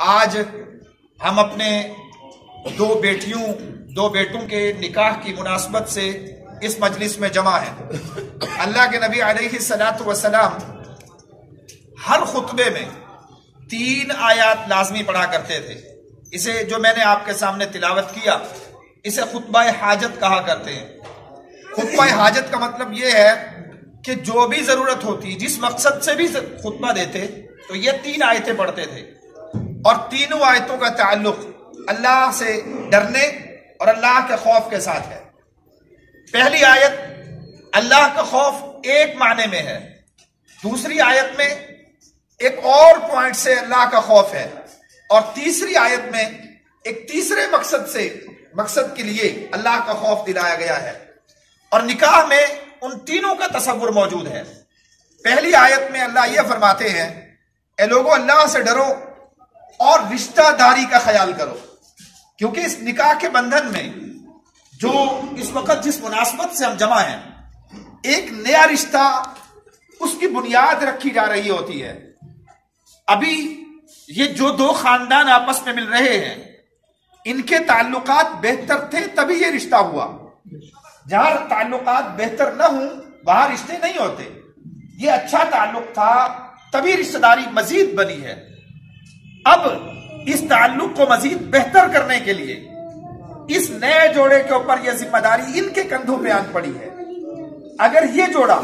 آج ہم اپنے دو بیٹوں کے نکاح کی مناسبت سے اس مجلس میں جمع ہیں۔ اللہ کے نبی علیہ الصلاۃ والسلام ہر خطبے میں 3 آیات لازمی پڑھا کرتے تھے۔ اسے جو میں نے آپ کے سامنے تلاوت کیا اسے خطبہ حاجت کہا کرتے ہیں۔ خطبہ حاجت کا مطلب یہ ہے کہ جو بھی ضرورت ہوتی، جس مقصد سے بھی خطبہ دیتے تو یہ 3 آیتیں پڑھتے تھے، اور تینوں آیتوں کا تعلق اللہ سے ڈرنے اور اللہ کے خوف کے ساتھ ہے۔ پہلی آیت اللہ کا خوف ایک معنی میں ہے، دوسری آیت میں ایک اور پوائنٹ سے اللہ کا خوف ہے، اور تیسری آیت میں ایک تیسرے مقصد کے لیے اللہ کا خوف دلایا گیا ہے، اور نکاح میں ان تینوں کا تصور موجود ہے۔ پہلی آیت میں اللہ یہ فرماتے ہیں، اے لوگو اللہ سے ڈرو اور رشتہ داری کا خیال کرو، کیونکہ اس نکاح کے بندھن میں جو اس وقت جس مناسبت سے ہم جمع ہیں، ایک نیا رشتہ اس کی بنیاد رکھی جا رہی ہوتی ہے۔ ابھی یہ جو 2 خاندان آپس میں مل رہے ہیں، ان کے تعلقات بہتر تھے تبھی یہ رشتہ ہوا۔ جہاں تعلقات بہتر نہ ہوں وہاں رشتے نہیں ہوتے۔ یہ اچھا تعلق تھا تبھی رشتہ داری مزید بنی ہے۔ اب اس تعلق کو مزید بہتر کرنے کے لیے اس نئے جوڑے کے اوپر یہ ذمہ داری ان کے کندھوں پہ آن پڑی ہے۔ اگر یہ جوڑا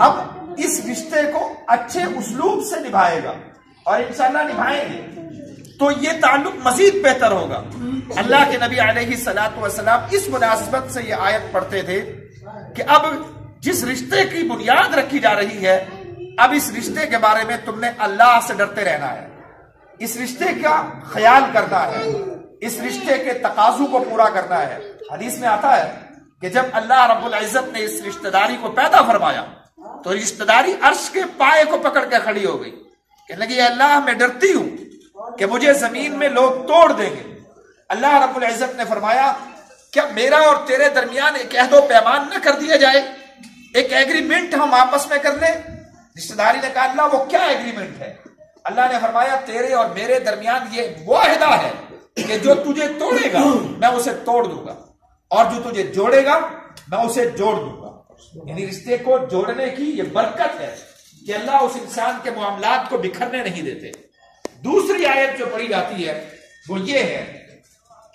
اب اس رشتے کو اچھے اسلوب سے نبھائے گا، اور انشاءاللہ نبھائیں گے، تو یہ تعلق مزید بہتر ہوگا۔ اللہ کے نبی علیہ الصلاۃ والسلام اس مناسبت سے یہ آیت پڑھتے تھے کہ اب جس رشتے کی بنیاد رکھی جا رہی ہے، اب اس رشتے کے بارے میں تم نے اللہ سے ڈرتے رہنا ہے، اس رشتے کا خیال کرنا ہے، اس رشتے کے تقاضوں کو پورا کرنا ہے۔ حدیث میں آتا ہے کہ جب اللہ رب العزت نے اس رشتہ داری کو پیدا فرمایا تو رشتہ داری عرش کے پائے کو پکڑ کے کھڑی ہو گئی، کہنے لگی اللہ میں ڈرتی ہوں کہ مجھے زمین میں لوگ توڑ دیں گے۔ اللہ رب العزت نے فرمایا کیا میرا اور تیرے درمیان ایک عہد و پیمان نہ کر دیا جائے، ایک ایگریمنٹ ہم آپس میں کر لیں؟ رشتہ داری نے کہا اللہ وہ کیا ایگریمنٹ ہے؟ اللہ نے فرمایا تیرے اور میرے درمیان یہ وہ عہدہ ہے کہ جو تجھے توڑے گا میں اسے توڑ دوں گا، اور جو تجھے جوڑے گا میں اسے جوڑ دوں گا۔ یعنی رشتے کو جوڑنے کی یہ برکت ہے کہ اللہ اس انسان کے معاملات کو بکھرنے نہیں دیتے۔ دوسری آیت جو پڑھی جاتی ہے وہ یہ ہے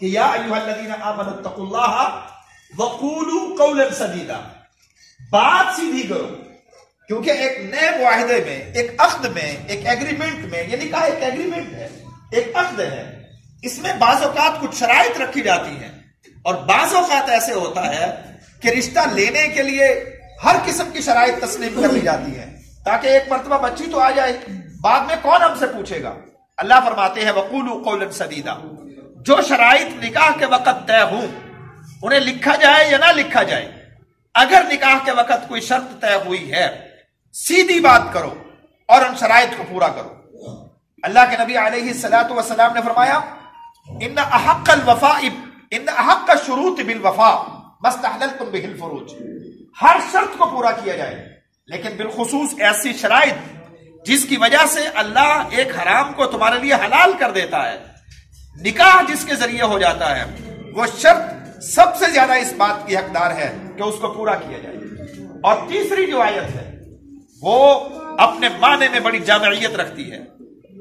کہ یا ایھا الذین آمنوا اتقوا اللہ وقولوا قولا سدیدا، بات سیدھی کرو، کیونکہ ایک نئے معاہدے میں، ایک عقد میں، ایک ایگریمنٹ میں، یہ نکاح ایک ایگریمنٹ ہے، ایک عقد ہے، اس میں بعض اوقات کچھ شرائط رکھی جاتی ہیں، اور بعض اوقات ایسے ہوتا ہے کہ رشتہ لینے کے لیے ہر قسم کی شرائط تسلیم کر لی جاتی ہے تاکہ ایک مرتبہ بچی تو آ جائے، بعد میں کون ہم سے پوچھے گا۔ اللہ فرماتے ہیں وَقُولُوا قَوْلًا سَدِيدًا، جو شرائط نکاح کے وقت طے ہوں انہیں لکھا جائے یا نہ لکھا جائے، اگر نکاح کے وقت کوئی شرط طے ہوئی ہے سیدھی بات کرو اور ان شرائط کو پورا کرو۔ اللہ کے نبی علیہ الصلاۃ والسلام نے فرمایا ان احق الشروط بالوفاء ما استحللتم به الفروج، ہر شرط کو پورا کیا جائے، لیکن بالخصوص ایسی شرائط جس کی وجہ سے اللہ ایک حرام کو تمہارے لیے حلال کر دیتا ہے، نکاح جس کے ذریعے ہو جاتا ہے، وہ شرط سب سے زیادہ اس بات کی حقدار ہے کہ اس کو پورا کیا جائے۔ اور تیسری جو آیت ہے وہ اپنے معنی میں بڑی جامعیت رکھتی ہے۔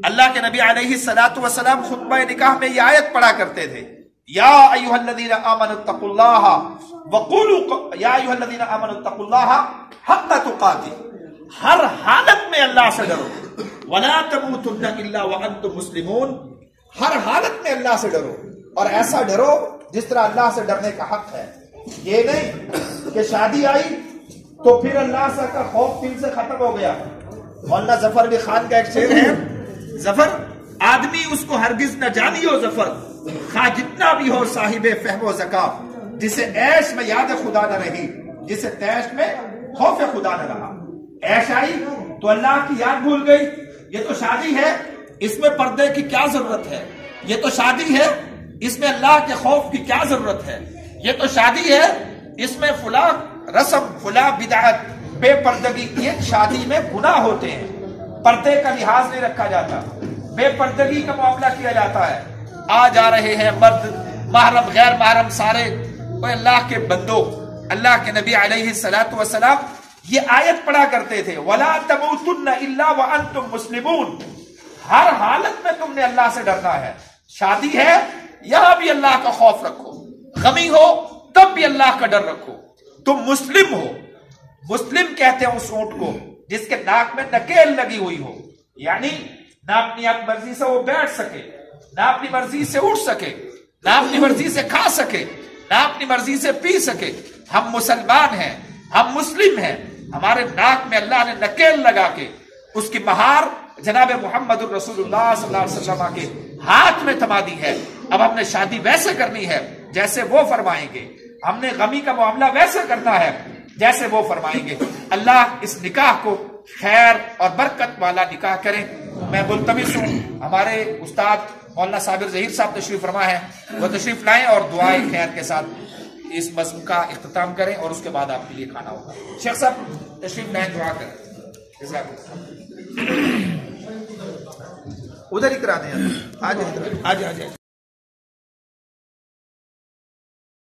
اللہ کے نبی علیہ الصلاۃ والسلام خطبہ نکاح میں یہ آیت پڑھا کرتے تھے یا ایھا الذین آمنوا اتقوا اللہ وقولوا یا ایھا الذین آمنوا اتقوا اللہ حق تقاته، ہر حالت میں اللہ سے ڈرو، ولا تموتن الا وانتم مسلمون، ہر حالت میں اللہ سے ڈرو، اور ایسا ڈرو جس طرح اللہ سے ڈرنے کا حق ہے۔ یہ نہیں کہ شادی آئی تو پھر اللہ سے کا خوف دل سے ختم ہو گیا۔ مولانا ظفر علی خان کا ایک شعر ہے، ظفر آدمی اس کو ہرگز نہ جانیو ظفر، خواہ جتنا بھی ہو صاحب فہم و ذکا، جسے عیش میں یاد خدا نہ رہی، جسے تیش میں خوف خدا نہ رہا۔ عیش آئی تو اللہ کی یاد بھول گئی، یہ تو شادی ہے اس میں پردے کی کیا ضرورت ہے، یہ تو شادی ہے اس میں اللہ کے خوف کی کیا ضرورت ہے، یہ تو شادی ہے اس میں فلاں رسم فلاں بدعت بے پردگی، یہ شادی میں گناہ ہوتے ہیں، پردے کا لحاظ نہیں رکھا جاتا۔ بے پردگی کا معاملہ کیا جاتا ہے. آ جا رہے ہیں مرد محرم غیر محرم سارے. اے اللہ کے بندو، اللہ کے نبی علیہ الصلوۃ والسلام یہ آیت پڑھا کرتے تھے وَلَا تَمُوتُنَّ إِلَّا وَأَنْتُمْ مُسْلِمُونَ. ہر حالت میں تم نے اللہ سے ڈرنا ہے. شادی ہے یہاں بھی اللہ کا خوف رکھو، غمی ہو تب بھی اللہ کا ڈر رکھو. تم مسلم ہو. مسلم کہتے ہیں اس اونٹ کو جس کے ناک میں نکیل لگی ہوئی ہو، یعنی نہ اپنی مرضی سے وہ بیٹھ سکے، نہ اپنی مرضی سے اٹھ سکے، نہ اپنی مرضی سے کھا سکے، نہ اپنی مرضی سے پی سکے. ہم مسلمان ہیں، ہم مسلم ہیں. ہمارے ناک میں اللہ نے نکیل لگا کے اس کی مہار جناب محمد الرسول اللہ صلی اللہ علیہ وسلم کے ہاتھ میں تھما دی ہے. اب ہم نے شادی ویسے کرنی ہے جیسے وہ فرمائیں گے. ہم نے غمی کا معاملہ ویسے کرنا ہے جیسے وہ فرمائیں گے. اللہ اس نکاح کو خیر اور برکت والا نکاح کریں. میں ملتمس ہوں ہمارے استاد مولانا صابر ظہیر صاحب تشریف فرما ہے، وہ تشریف لائیں اور دعائے خیر کے ساتھ اس مضمون کا اختتام کریں اور اس کے بعد آپ کے لیے کھانا ہوگا. شیخ صاحب تشریف لائیں، دعا کریں. ادھر ہی کرا دیں. آج